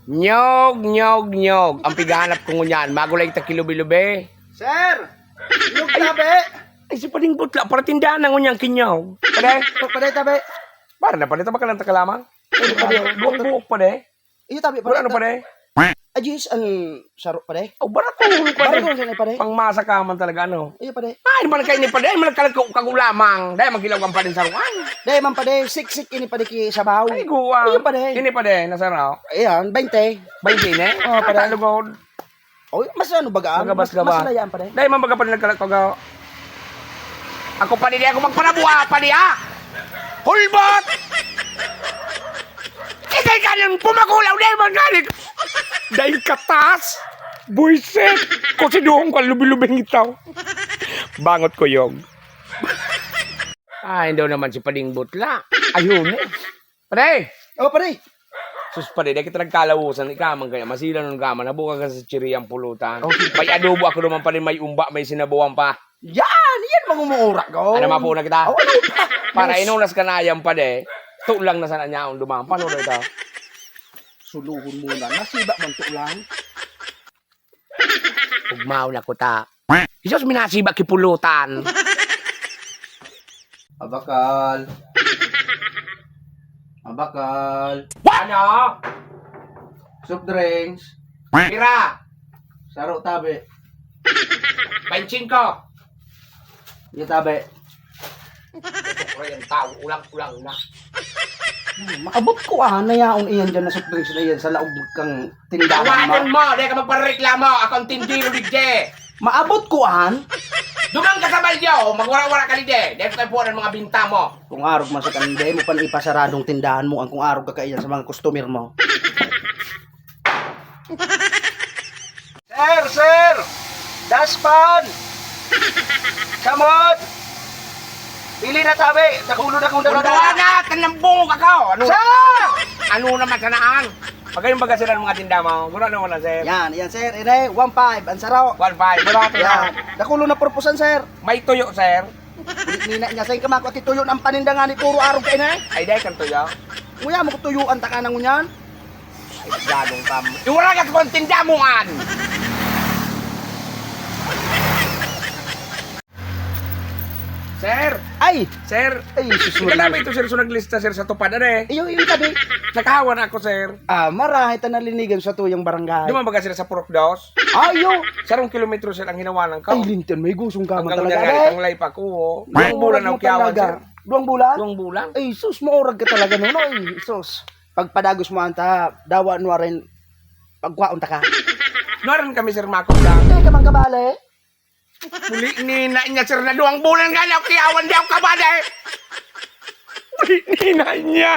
Nyog, nyog, nyog. Ang pigahanap ko ngunyan. Magulay kita kilubi-lubi. Sir! Yung tabi! Ay, si Pading Butla. Para tindahan na ngunyang kinyog. Pade? Paday tabi! Para na pade. Tama ka lang takalamang. Ay, pade. Buong buok pade. Iyo tabi, Wala ano pade? Ajis, ang sarok paday. Oh, barato. Baru Pade. ko sa paday. Pangmasa ka man talaga, ano? Iyo paday. Ay, man kayo ni pade. Ay, man kagulamang. Dahil magilaw kang pading saruan. Day man paday, siksik ini paday ki sabaw. Ay, guwang. Iyo paday. Kini pade. Nasaraw. Ayan, 20. Bayin eh. Oh, pade. Lugod. Oh, mas ano bagaan? Magabas-gaba. Mas layaan paday. Dahil man baga pa nagkalagpagaw. Ako pa di ako magpanabuha pa di ha. Hulbot! Ikay ka nang pumakulaw dahil magaling. Dahil katas. Buisit. Kung sinuhong ka lubi-lubing itaw. Bangot ko yung. Ay, hindi naman si Pading Butla. Ayun eh. Pare! Oh, paday. Sus pare, dahil kita nagkalawusan, ikaman kaya, masila nung kaman, nabuka ka sa chiriyang pulutan. Okay. May adobo ako naman pa rin, may umba, may sinabuhan pa. Yan mga umuurak ko. Ano mapuna kita? Oh, ano pa? Para inunas ka na yan pa de, tulang na sana niya ang dumang. Paano na ito? Suluhon muna. Nasiba man to lang. Ugmaw na ko ta. Isos minasiba kipulutan. Abakal. Abakal. Ano? Soft drinks. Mira! Sarok tabi. Bensin ko! Iyo tabi. Ito yung tao, ulang-ulang na. Maabot ko nayaon iyan dyan na soft drinks na iyan sa laog kang tindahan Tawanan mo. mo, di ka magpareklamo, ako ang tindiro ligde. Maabot ko Dumang ka sa balyo, magwara-wara ka ligde. Dahil tayo po ng mga binta mo. kung arog man sa kanday mo pa na ipasaradong tindahan mo ang kung arog ka kaiyan sa mga customer mo. Sir! Daspan! Samod! Pili na tabi! Nakulo na kung Kunduan na, tanambong ako. Ano? Sir! Ano naman sanaan? Pagkayong bagasiran ng mga tinda mo, gano'n naman na, sir. Yan sir. Ine, 1.5. Ang saraw. 1.5, barato Yan. na. Nakulo na purposan sir. May tuyo, sir. Nina niya sa kamako at tuyo ng paninda nga ni puro arog kay na. Ay, dahil kang tuyo. Nguya mo tuyuan ta ka nang ngunyan. Ay, ganong kam. Yung wala ka kung tinda mo, an. Sir, Ay, sir. ay susunod. Ika namin ito, sir, so naglista, sir, sa tupad, ano eh. Iyo tabi. Nakahawa na ako, sir. Marahay ta nalinigan sa tuyang barangay. Di man baga sila sa Purok Dos? Ayo. Sarong kilometro sir ang hinawanan ka. Ay linton may gusong ka man Hanggang talaga. nga eh. itang life ako, oh. Duwang bulan na ukiyawan, sir. Duwang bulan? Duwang bulan. Ay sus maurag ka talaga no. Ay sus. Pagpadagos mo anta dawa no rin pagkwaon ta ka. Noran kami, sir, makot lang. Ay ka man kabale. Muli ni na niya, sir, na duwang bulan nga na ukiyawan di ako kabada eh. Muli ni na niya.